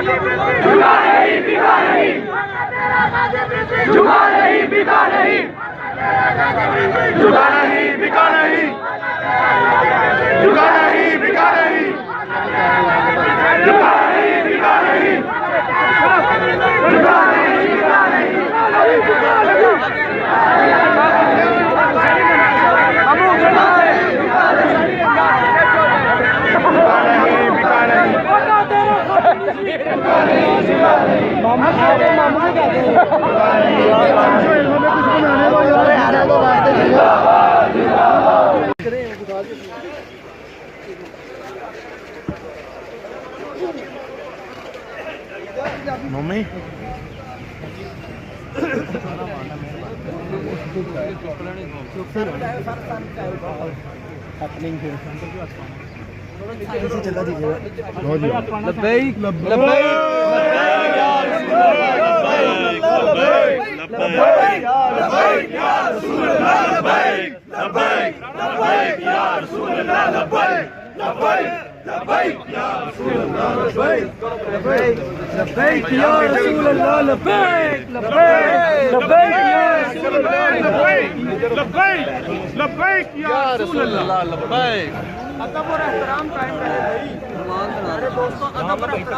झुका नहीं बिका नहीं, झुका नहीं बिका नहीं, झुका नहीं बिका नहीं, झुका नहीं बिका नहीं, झुका नहीं बिका नहीं, झुका नहीं बिका नहीं। मम्मी लब्बैक लब्बैक